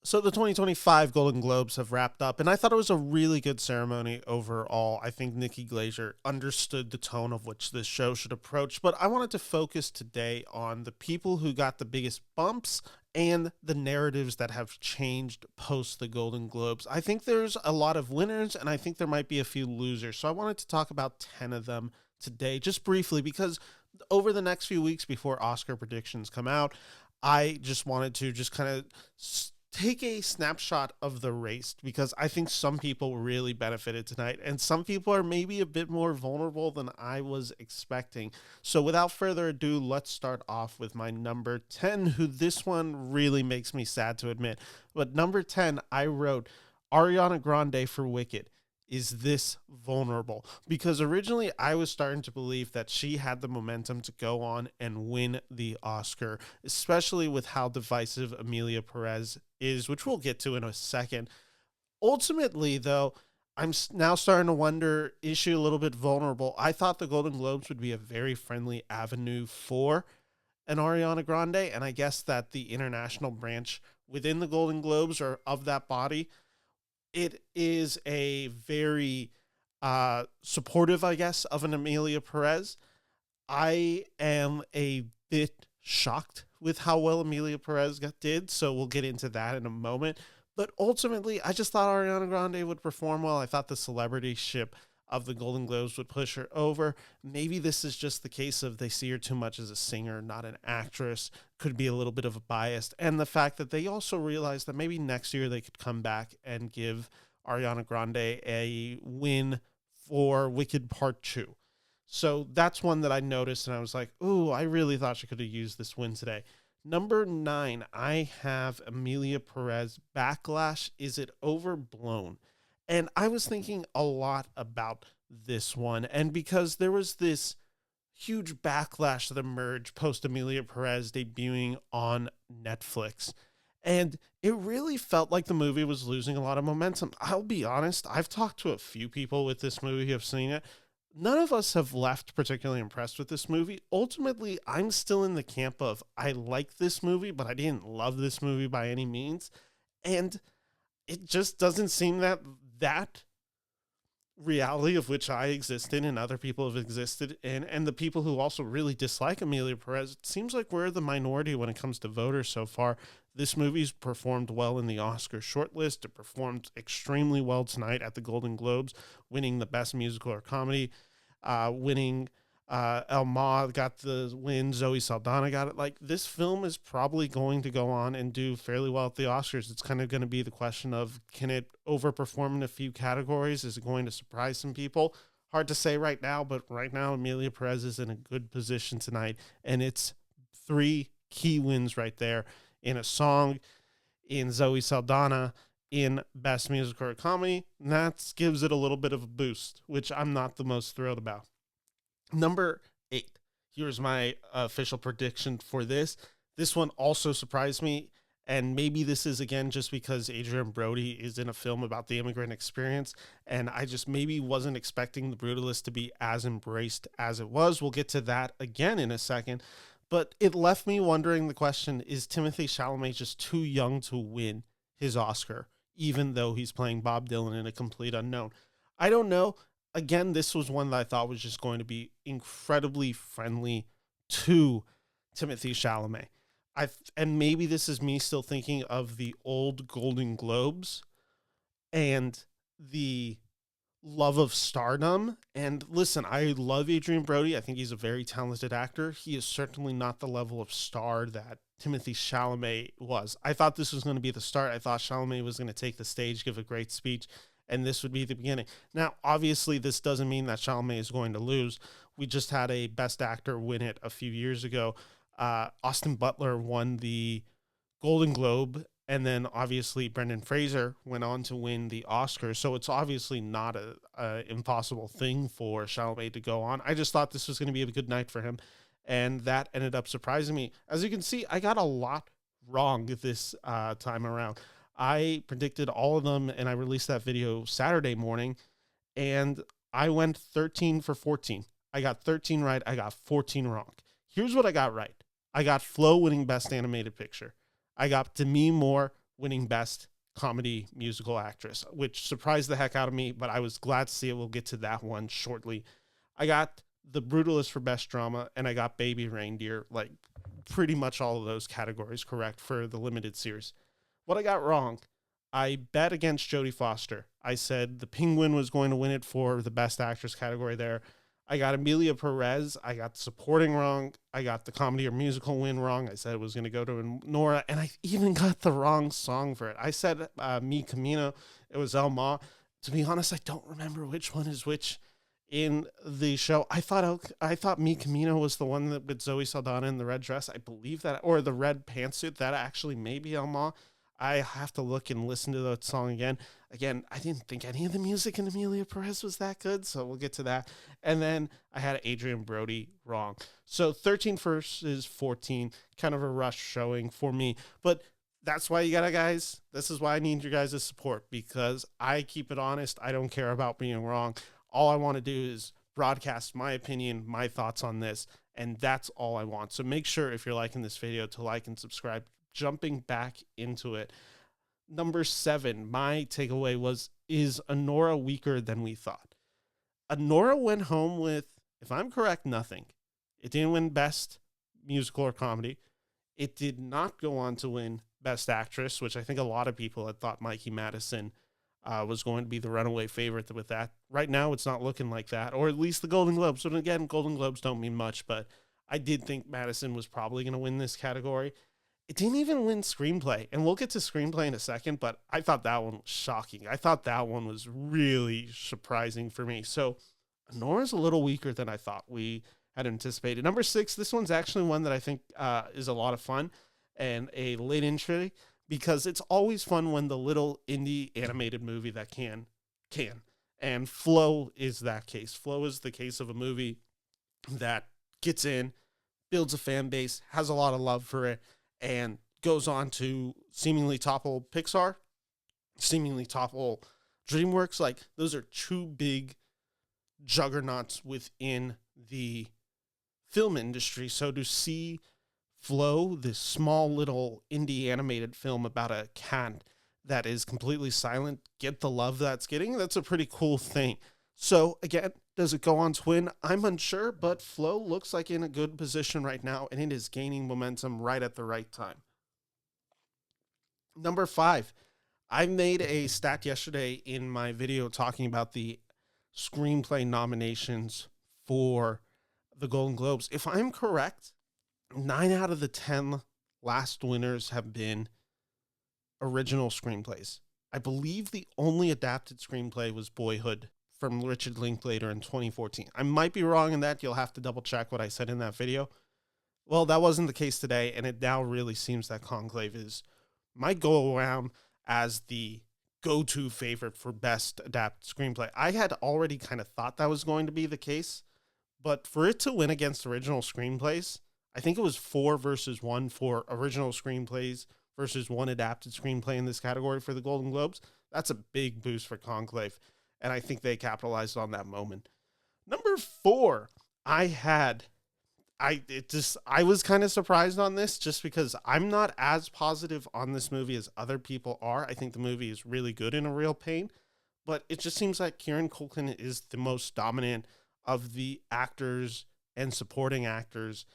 So the 2025 Golden Globes have wrapped up, and I thought it was a really good ceremony overall. I think Nikki Glaser understood the tone of which this show should approach, but I wanted to focus today on the people who got the biggest bumps and the narratives that have changed post the Golden Globes. I think there's a lot of winners, and I think there might be a few losers. So I wanted to talk about 10 of them today, just briefly, because over the next few weeks before Oscar predictions come out, I just wanted to just kind of take a snapshot of the race because I think some people really benefited tonight and some people are maybe a bit more vulnerable than I was expecting. So without further ado, let's start off with my number 10, who this one really makes me sad to admit. But number 10, I wrote Ariana Grande for Wicked. Is this vulnerable? Because originally I was starting to believe that she had the momentum to go on and win the Oscar, especially with how divisive Emilia Perez is, which we'll get to in a second. Ultimately, though, I'm now starting to wonder, is she a little bit vulnerable? I thought the Golden Globes would be a very friendly avenue for an Ariana Grande, and I guess that the international branch within the Golden Globes or of that body, it is a very supportive, I guess, of an Emilia Perez. I am a bit shocked with how well Emilia Perez did, so we'll get into that in a moment. But ultimately, I just thought Ariana Grande would perform well. I thought the celebrityship of the Golden Globes would push her over. Maybe this is just the case of they see her too much as a singer, not an actress. Could be a little bit of a bias. And the fact that they also realized that maybe next year they could come back and give Ariana Grande a win for Wicked Part 2. So that's one that I noticed, and I was like, ooh, I really thought she could have used this win today. Number 9, I have Emilia Perez, Backlash. Is it overblown? And I was thinking a lot about this one. And because there was this huge backlash that emerged post Emilia Perez debuting on Netflix. And it really felt like the movie was losing a lot of momentum. I'll be honest, I've talked to a few people with this movie who have seen it. None of us have left particularly impressed with this movie. Ultimately, I'm still in the camp of I like this movie, but I didn't love this movie by any means. And it just doesn't seem that reality of which I exist in and other people have existed in, and the people who also really dislike Emilia Perez, it seems like we're the minority when it comes to voters so far. This movie's performed well in the Oscar shortlist. It performed extremely well tonight at the Golden Globes, winning the Best Musical or Comedy, winning El Ma got the win. Zoe Saldana got it. Like, this film is probably going to go on and do fairly well at the Oscars. It's kind of going to be the question of, can it overperform in a few categories? Is it going to surprise some people? Hard to say right now, but right now Emilia Perez is in a good position tonight, and it's 3 key wins right there in a song, in Zoe Saldana, in Best Musical or Comedy. And that gives it a little bit of a boost, which I'm not the most thrilled about. Number 8. Here's my official prediction for this. This one also surprised me, and maybe this is, again, just because Adrian Brody is in a film about the immigrant experience, and I just maybe wasn't expecting The Brutalist to be as embraced as it was. We'll get to that again in a second, but it left me wondering the question, is Timothee Chalamet just too young to win his Oscar, even though he's playing Bob Dylan in A Complete Unknown? I don't know. Again, this was one that I thought was just going to be incredibly friendly to Timothée Chalamet. And maybe this is me still thinking of the old Golden Globes and the love of stardom. And listen, I love Adrian Brody. I think he's a very talented actor. He is certainly not the level of star that Timothée Chalamet was. I thought this was going to be the start. I thought Chalamet was going to take the stage, give a great speech, and this would be the beginning. Now, obviously, this doesn't mean that Chalamet is going to lose. We just had a Best Actor win it a few years ago. Austin Butler won the Golden Globe, and then obviously Brendan Fraser went on to win the Oscar. So it's obviously not a impossible thing for Chalamet to go on. I just thought this was going to be a good night for him, and that ended up surprising me. As you can see, I got a lot wrong this time around. I predicted all of them, and I released that video Saturday morning, and I went 13 for 14. I got 13 right. I got 14 wrong. Here's what I got right. I got Flo winning Best Animated Picture. I got Demi Moore winning Best Comedy Musical Actress, which surprised the heck out of me, but I was glad to see it. We'll get to that one shortly. I got The Brutalist for Best Drama, and I got Baby Reindeer, like pretty much all of those categories correct for the limited series. What I got wrong, I bet against Jodie Foster. I said the Penguin was going to win it for the Best Actress category there. I got Emilia Perez. I got supporting wrong. I got the comedy or musical win wrong. I said it was going to go to Anora, and I even got the wrong song for it. I said Mi Camino. It was El Ma. To be honest, I don't remember which one is which in the show. I thought Mi Camino was the one that with Zoe Saldana in the red dress. I believe that, or the red pantsuit. That actually may be El Ma. I have to look and listen to that song again. Again, I didn't think any of the music in Emilia Perez was that good, so we'll get to that. And then I had Adrian Brody wrong. So 13 versus 14, kind of a rush showing for me. But that's why you gotta, guys, this is why I need your guys' support, because I keep it honest. I don't care about being wrong. All I want to do is broadcast my opinion, my thoughts on this, and that's all I want. So make sure, if you're liking this video, to like and subscribe. Jumping back into it. Number 7, my takeaway is Anora weaker than we thought? Anora went home with, if I'm correct, nothing. It didn't win Best Musical or Comedy. It did not go on to win Best Actress, which I think a lot of people had thought Mikey Madison was going to be the runaway favorite with that. Right now, it's not looking like that, or at least the Golden Globes. So again, Golden Globes don't mean much, but I did think Madison was probably going to win this category. It didn't even win screenplay, and we'll get to screenplay in a second, but I thought that one was shocking. I thought that one was really surprising for me. So Anora's a little weaker than I thought we had anticipated. Number 6, this one's actually one that I think is a lot of fun and a late entry, because it's always fun when the little indie animated movie that can. And Flow is that case. Flow is the case of a movie that gets in, builds a fan base, has a lot of love for it, and goes on to seemingly topple Pixar, seemingly topple DreamWorks. Like, those are two big juggernauts within the film industry. So to see Flow, this small little indie animated film about a cat that is completely silent, get the love that's getting, that's a pretty cool thing. So again, does it go on to win? I'm unsure, but Flow looks like in a good position right now, and it is gaining momentum right at the right time. Number 5, I made a stat yesterday in my video talking about the screenplay nominations for the Golden Globes. If I'm correct, 9 out of the 10 last winners have been original screenplays. I believe the only adapted screenplay was Boyhood from Richard Linklater in 2014. I might be wrong in that. You'll have to double check what I said in that video. Well, that wasn't the case today, and it now really seems that Conclave might go around as the go-to favorite for best adapted screenplay. I had already kind of thought that was going to be the case, but for it to win against original screenplays, I think it was 4 versus 1 for original screenplays versus 1 adapted screenplay in this category for the Golden Globes. That's a big boost for Conclave, and I think they capitalized on that moment. Number 4, I was kind of surprised on this, just because I'm not as positive on this movie as other people are. I think the movie is really good in A Real Pain, but it just seems like Kieran Culkin is the most dominant of the actors and supporting actors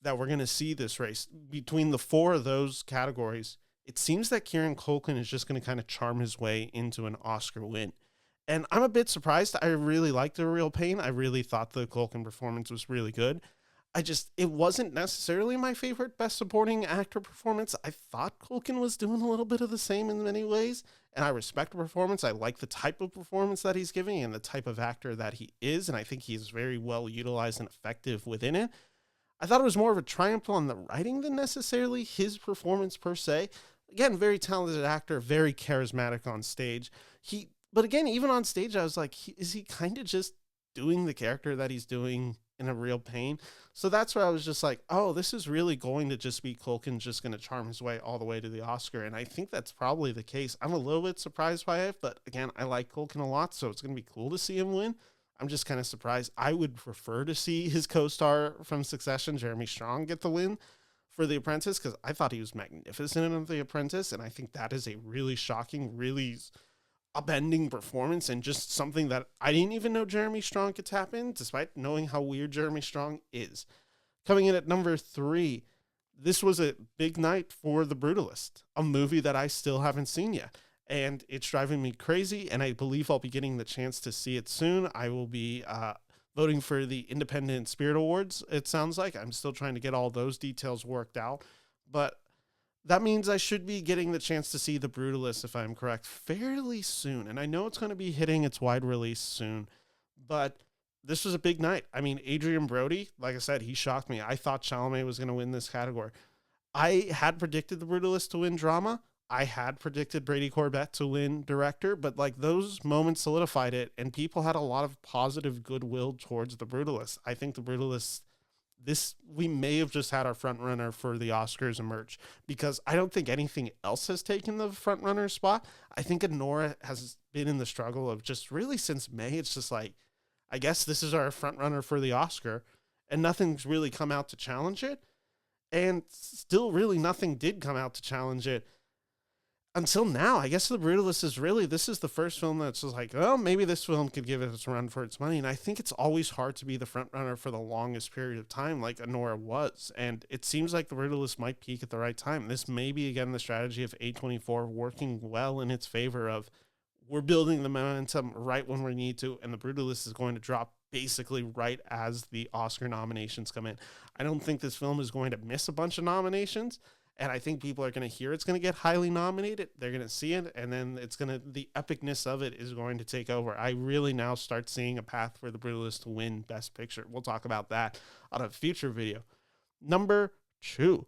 that we're going to see this race. Between the 4 of those categories, it seems that Kieran Culkin is just going to kind of charm his way into an Oscar win. And I'm a bit surprised. I really liked A Real Pain. I really thought the Culkin performance was really good. It wasn't necessarily my favorite best supporting actor performance. I thought Culkin was doing a little bit of the same in many ways, and I respect the performance. I like the type of performance that he's giving and the type of actor that he is, and I think he's very well utilized and effective within it. I thought it was more of a triumph on the writing than necessarily his performance per se. Again, very talented actor, very charismatic on stage. But again, even on stage, I was like, is he kind of just doing the character that he's doing in A Real Pain? So that's where I was just like, oh, this is really going to just be Culkin just going to charm his way all the way to the Oscar. And I think that's probably the case. I'm a little bit surprised by it, but again, I like Culkin a lot, so it's going to be cool to see him win. I'm just kind of surprised. I would prefer to see his co-star from Succession, Jeremy Strong, get the win for The Apprentice, because I thought he was magnificent in The Apprentice, and I think that is a really shocking, really upending performance, and just something that I didn't even know Jeremy Strong could tap in, despite knowing how weird Jeremy Strong is. Coming in at number 3, this was a big night for The Brutalist, a movie that I still haven't seen yet. And it's driving me crazy, and I believe I'll be getting the chance to see it soon. I will be voting for the Independent Spirit Awards, it sounds like. I'm still trying to get all those details worked out. But that means I should be getting the chance to see The Brutalist, if I'm correct, fairly soon. And I know it's going to be hitting its wide release soon. But this was a big night. I mean, Adrian Brody, like I said, he shocked me. I thought Chalamet was going to win this category. I had predicted The Brutalist to win drama. I had predicted Brady Corbett to win director, but like those moments solidified it, and people had a lot of positive goodwill towards The Brutalist. I think The Brutalist, we may have just had our front runner for the Oscars emerge, because I don't think anything else has taken the front runner spot. I think Anora has been in the struggle of just really since May. It's just like, I guess this is our front runner for the Oscar, and nothing's really come out to challenge it. And still really nothing did come out to challenge it until now. I guess The Brutalist is really, this is the first film that's just like, oh, maybe this film could give it a run for its money. And I think it's always hard to be the front runner for the longest period of time, like Anora was. And it seems like The Brutalist might peak at the right time. This may be, again, the strategy of A24 working well in its favor of, we're building the momentum right when we need to, and The Brutalist is going to drop basically right as the Oscar nominations come in. I don't think this film is going to miss a bunch of nominations, and I think people are going to hear it's going to get highly nominated. They're going to see it, and then the epicness of it is going to take over. I really now start seeing a path for The Brutalist to win Best Picture. We'll talk about that on a future video. Number 2.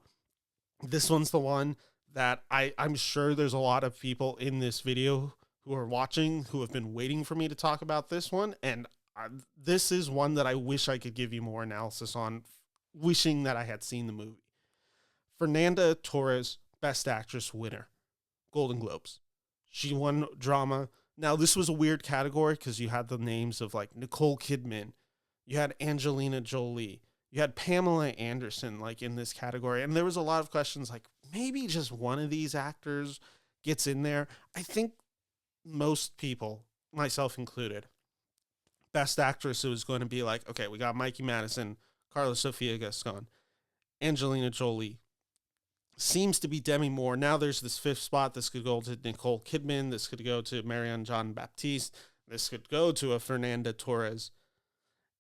This one's the one that I'm sure there's a lot of people in this video who are watching who have been waiting for me to talk about this one, and this is one that I wish I could give you more analysis on, wishing that I had seen the movie. Fernanda Torres, Best Actress winner, Golden Globes. She won drama. Now, this was a weird category because you had the names of like Nicole Kidman, you had Angelina Jolie, you had Pamela Anderson like in this category, and there was a lot of questions like maybe just one of these actors gets in there. I think most people, myself included, Best Actress, it was going to be like, okay, we got Mikey Madison, Carla Sofia Gascon, Angelina Jolie. Seems to be Demi Moore. Now there's this 5th spot. This could go to Nicole Kidman. This could go to Marianne Jean-Baptiste. This could go to a Fernanda Torres.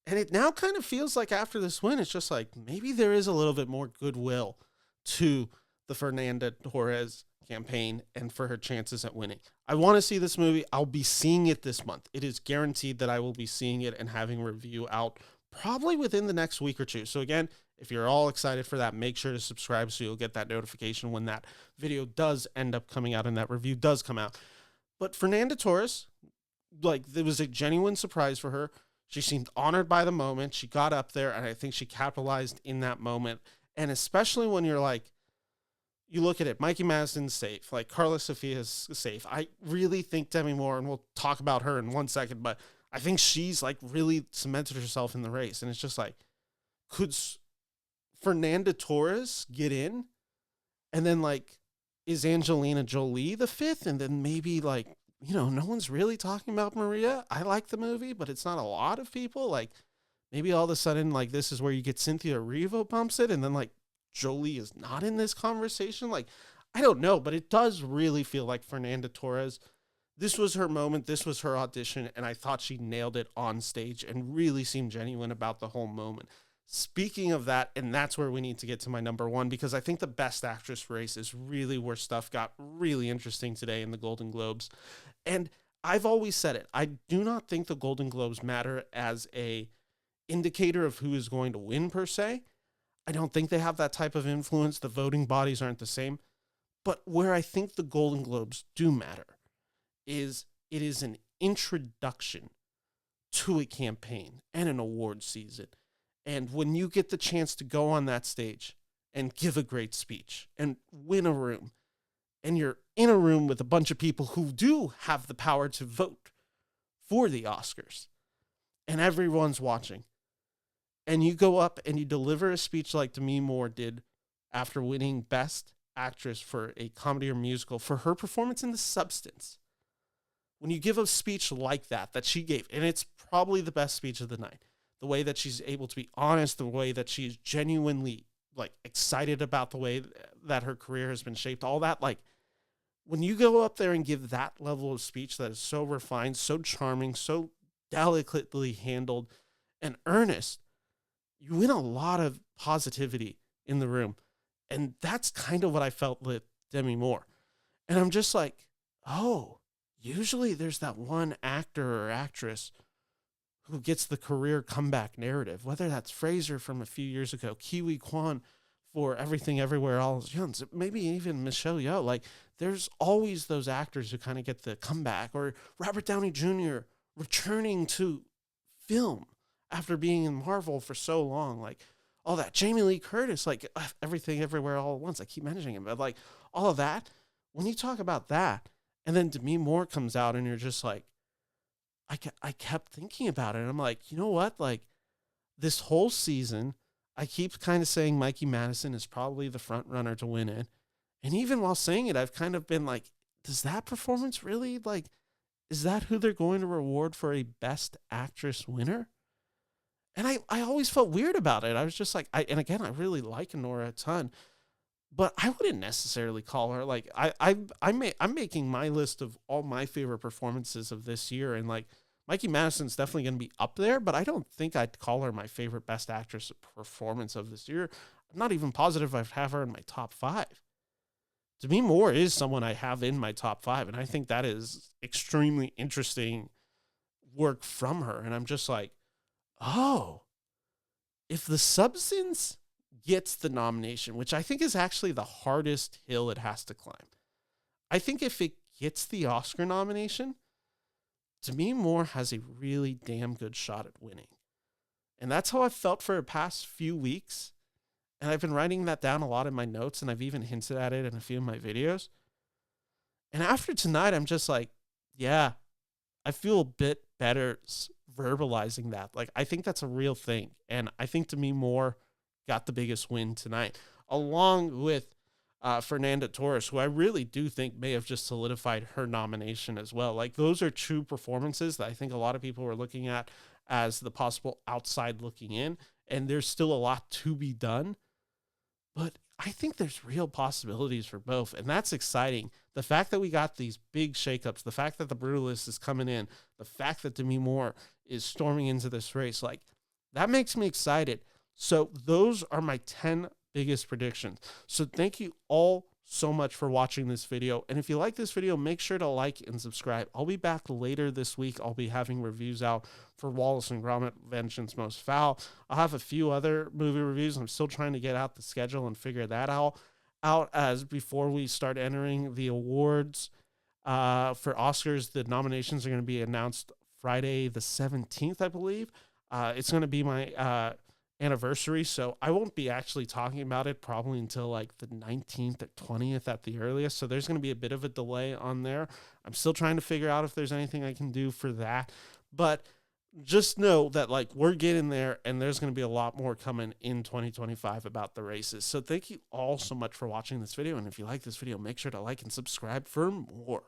And it now kind of feels like after this win, it's just like maybe there is a little bit more goodwill to the Fernanda Torres campaign and for her chances at winning. I want to see this movie. I'll be seeing it this month. It is guaranteed that I will be seeing it and having a review out probably within the next week or two. So again, if you're all excited for that, make sure to subscribe so you'll get that notification when that video does end up coming out and that review does come out. But Fernanda Torres, like, it was a genuine surprise for her. She seemed honored by the moment. She got up there, and I think she capitalized in that moment. And especially when you're like, you look at it, Mikey Madison's safe, like Carla Sofia's safe. I really think Demi Moore, and we'll talk about her in 1 second, but I think she's like really cemented herself in the race. And it's just like, could Fernanda Torres get in? And then like, is Angelina Jolie the 5th? And then maybe like, you know, no one's really talking about Maria. I like the movie, but it's not a lot of people. Like maybe all of a sudden, like this is where you get Cynthia Erivo bumps it. And then like Jolie is not in this conversation. Like, I don't know, but it does really feel like Fernanda Torres, this was her moment. This was her audition. And I thought she nailed it on stage and really seemed genuine about the whole moment. Speaking of that, and that's where we need to get to my number 1, because I think the Best Actress race is really where stuff got really interesting today in the Golden Globes. And I've always said it. I do not think the Golden Globes matter as a indicator of who is going to win per se. I don't think they have that type of influence. The voting bodies aren't the same. But where I think the Golden Globes do matter is it is an introduction to a campaign and an award season. And when you get the chance to go on that stage and give a great speech and win a room, and you're in a room with a bunch of people who do have the power to vote for the Oscars, and everyone's watching, and you go up and you deliver a speech like Demi Moore did after winning Best Actress for a comedy or musical for her performance in The Substance. When you give a speech like that she gave, and it's probably the best speech of the night, the way that she's able to be honest, the way that she's genuinely like excited about the way that her career has been shaped, all that, like when you go up there and give that level of speech that is so refined, so charming, so delicately handled and earnest, you win a lot of positivity in the room. And that's kind of what I felt with Demi Moore. And I'm just like, oh, usually there's that one actor or actress who gets the career comeback narrative, whether that's Fraser from a few years ago, Kiwi Kwan for Everything Everywhere All at Once, maybe even Michelle Yeoh. Like, there's always those actors who kind of get the comeback, or Robert Downey Jr. returning to film after being in Marvel for so long. Like, all that. Jamie Lee Curtis, like Everything Everywhere All at Once. I keep mentioning him, but like all of that, when you talk about that, and then Demi Moore comes out and you're just like, I kept thinking about it. And I'm like, you know what? Like this whole season, I keep kind of saying Mikey Madison is probably the front runner to win it. And even while saying it, I've kind of been like, does that performance really, like, is that who they're going to reward for a Best Actress winner? And I always felt weird about it. I was just like, and again, I really like Anora a ton, but I wouldn't necessarily call her like, I'm making my list of all my favorite performances of this year. And like Mikey Madison's definitely going to be up there, but I don't think I'd call her my favorite Best Actress performance of this year. I'm not even positive I'd have her in my top 5. Demi Moore is someone I have in my top 5. And I think that is extremely interesting work from her. And I'm just like, oh, if The Substance gets the nomination, which I think is actually the hardest hill it has to climb, I think if it gets the Oscar nomination, Demi Moore has a really damn good shot at winning. And that's how I've felt for the past few weeks. And I've been writing that down a lot in my notes, and I've even hinted at it in a few of my videos. And after tonight, I'm just like, yeah, I feel a bit better verbalizing that. Like, I think that's a real thing. And I think Demi Moore got the biggest win tonight, along with Fernanda Torres, who I really do think may have just solidified her nomination as well. Like, those are two performances that I think a lot of people were looking at as the possible outside looking in. And there's still a lot to be done. But I think there's real possibilities for both, and that's exciting. The fact that we got these big shakeups, the fact that the Brutalist is coming in, the fact that Demi Moore is storming into this race, like, that makes me excited. So those are my 10 biggest predictions. So thank you all so much for watching this video. And if you like this video, make sure to like and subscribe. I'll be back later this week. I'll be having reviews out for Wallace and Gromit, Vengeance Most Foul. I'll have a few other movie reviews. I'm still trying to get out the schedule and figure that out as before we start entering the awards for Oscars. The nominations are going to be announced Friday the 17th, I believe. It's going to be my anniversary, so I won't be actually talking about it probably until like the 19th or 20th at the earliest. So there's going to be a bit of a delay on there. I'm still trying to figure out if there's anything I can do for that, but just know that like we're getting there, and there's going to be a lot more coming in 2025 about the races. So thank you all so much for watching this video, and if you like this video, make sure to like and subscribe for more.